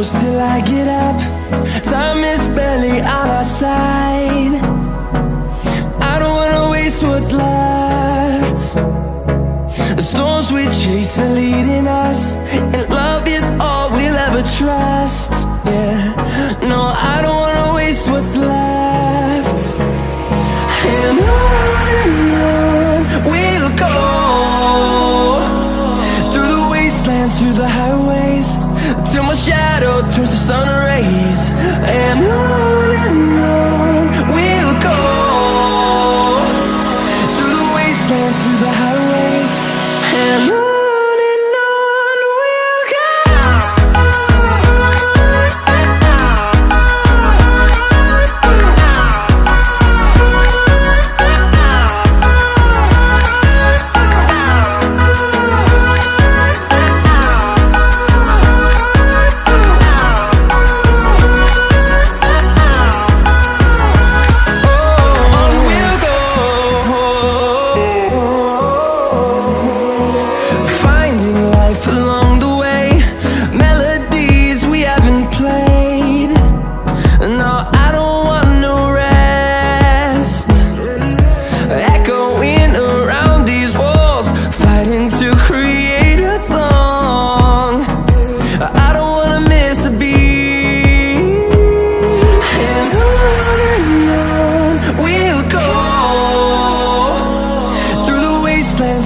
close till I get up. Time is barely on our side. I don't wanna waste what's left. The storms we chase are leading us, and love is all we'll ever trust. Yeah, no, I don't wanna waste what's left. And on we'll go, through the wastelands, through the highways, till my shadow turns to sun rays. And on we'll go, through the wastelands, through the highways, and on we'll go.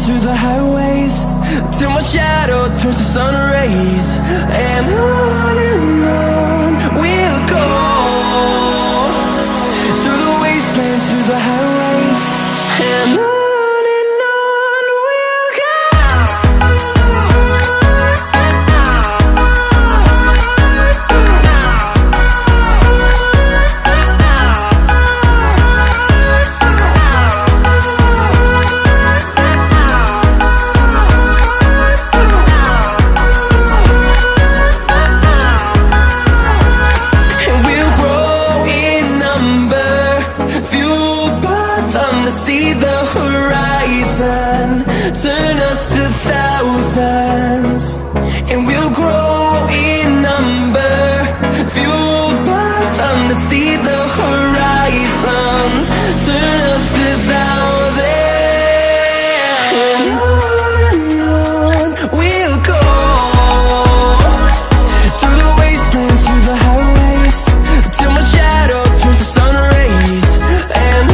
Through the highways, till my shadow turns to sun rays. And on we'll go, through the wastelands, through the highways, and on we'll go. See the horizon turn us to thousands, and we'll grow in number, fueled by them. To see the horizon turn us to thousands, and on we'll go, through the wastelands, through the highways, till my shadow turns to sun rays. And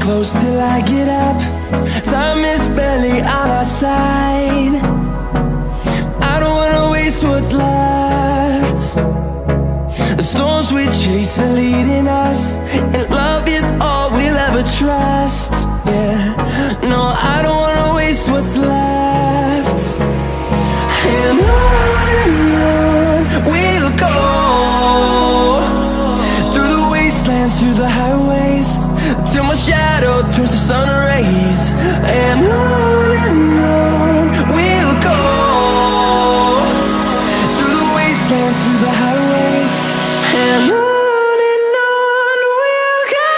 close till I get up. Time is barely on our side. I don't wanna waste what's left. The storms we chase are leading us, and love is all we'll ever trust. Yeah, no, I don't wanna waste what's left. And on we'll go, through the wastelands, through the highways, till my shadow turns to sun rays. And on we'll go, through the wastelands, through the highways, and on we'll go.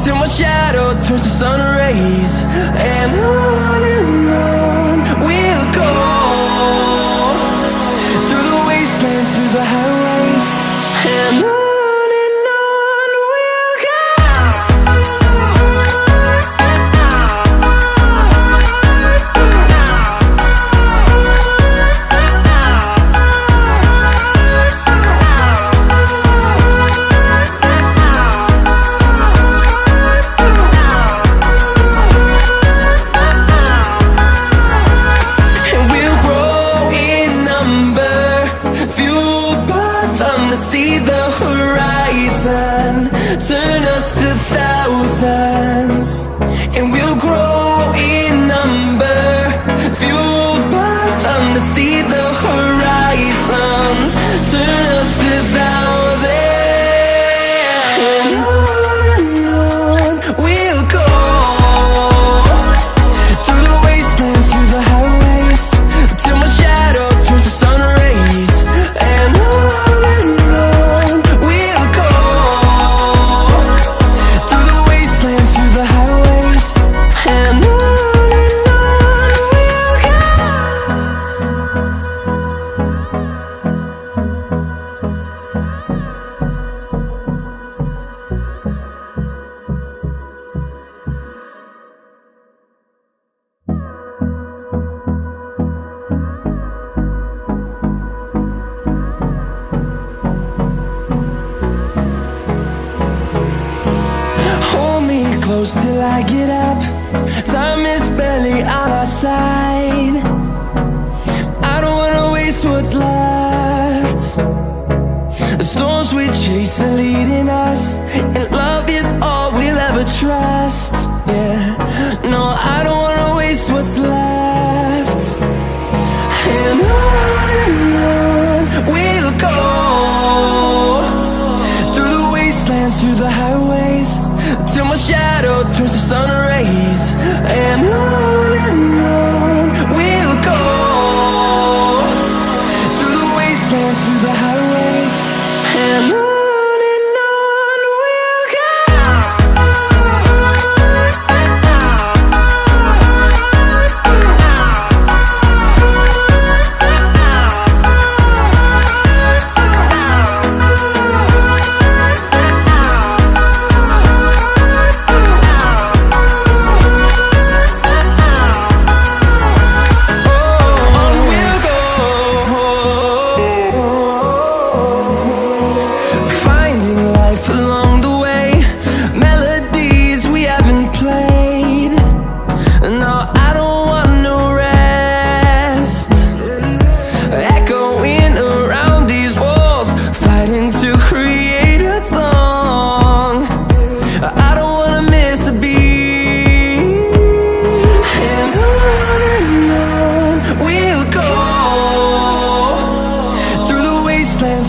till my shadow turns to sun rays. And on we'll go, through the wastelands, through the highways. And on we'll go. See the horizon, turn us to thousands, and we'll grow in number, fueled by them. To see the horizon, turn us to thousands, and on we'll go, through the wastelands, through the highways, till my shadow turns to sun rays. And close till I get up. Time is barely on our side. I don't wanna waste what's left. The storms we chase are leading us, and love is all we'll ever trust. Yeah, no, I don't wanna waste what's left. And on we'll go, through the wastelands, through the highways, till my shadow turns to sun rays. And on we'll go, through the wastelands, through the highways. And on we'll go.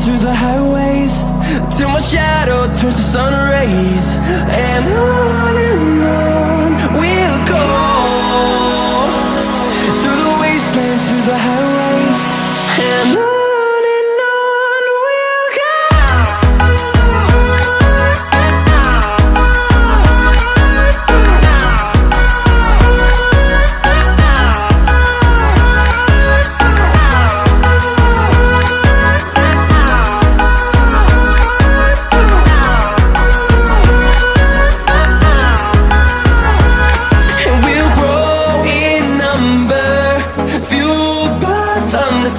Through the highways, till my shadow turns to sun rays. And on we'll go, through the wastelands, through the highways. And on we'll go.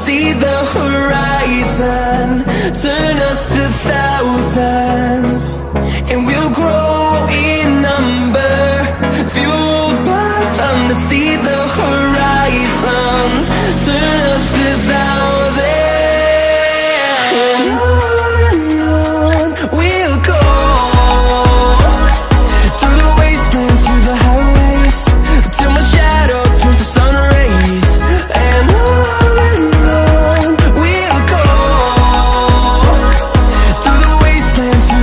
See the horizon, turn us to thousands, and we'll grow in number, fueled by them. To see the horizon, turn us to thousands, and on we'll go, through the wastelands, through the highways, till my shadow turns to sun rays. And we'll go, through the wastelands, through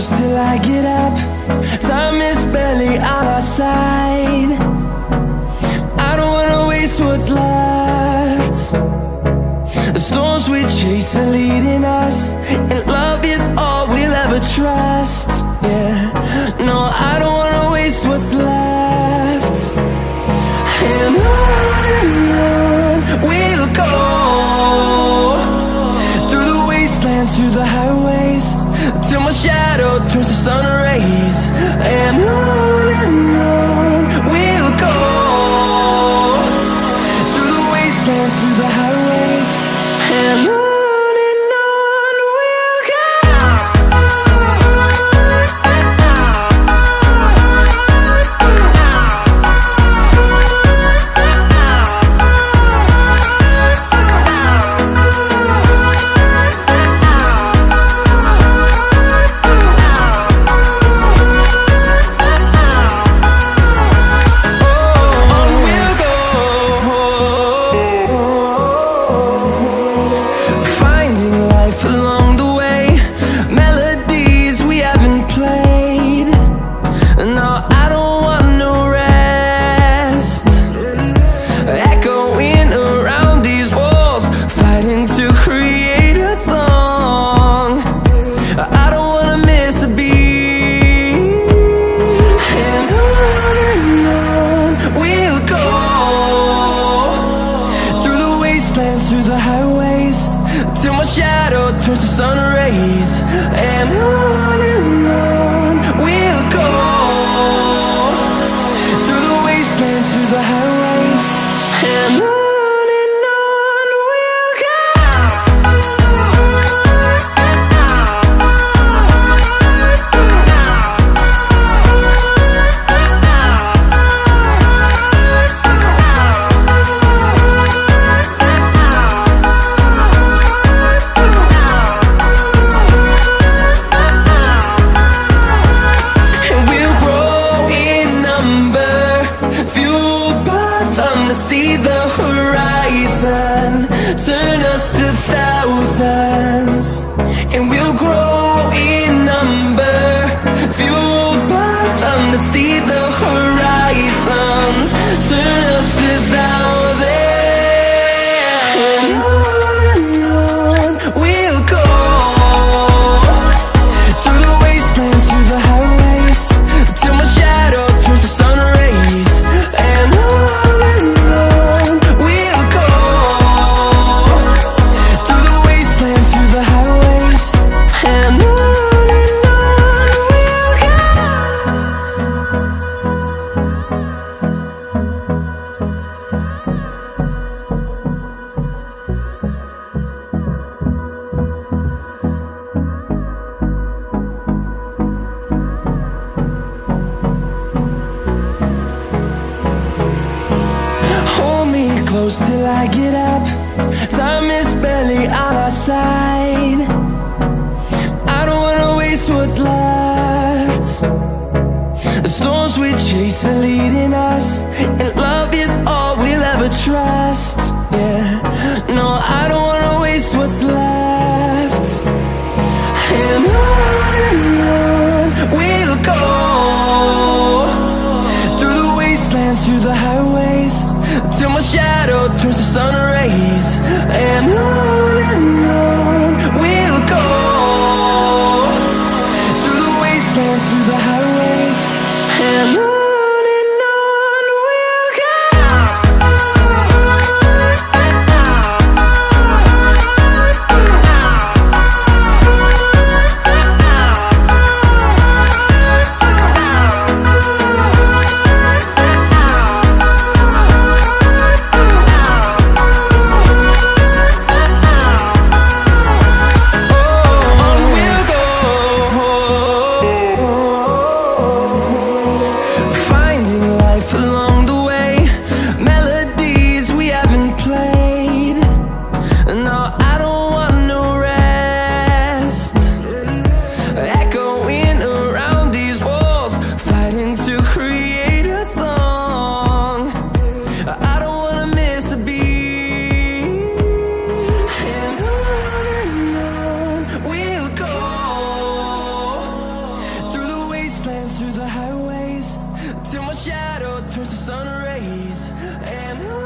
close till I get up. Time is barely on our side. I don't wanna waste what's left. The storms we chase are leading us, and love is all we'll ever trust. Yeah, no, I don't wanna waste what's left. And on we'll go, through the wastelands, through the highways, till my shadow turns to sun rays. And on we'll go, through the wastelands, through the highways, and on we'll go. Through the highways, till my shadow turns to sun rays. And on we'll go, through the wastelands, through the highways, and on we'll go. See the horizon, turn us to thousands, and we'll grow in number, fueled by them. To see the horizon, turn us to thousands, and on we'll go, through the wastelands, through the highways, till my shadow turns to sun rays. And close till I get up. Time is barely on our side. I don't wanna waste what's left. The storms we chase are leading us, and love is all we'll ever trust. Yeah, no, I don't wanna waste what's left. And on we'll go, through the wastelands, through the highways, till my shadow turns to sun rays. And on we'll go, through the wastelands, through the highways, and on. till my shadow turns to sun rays. And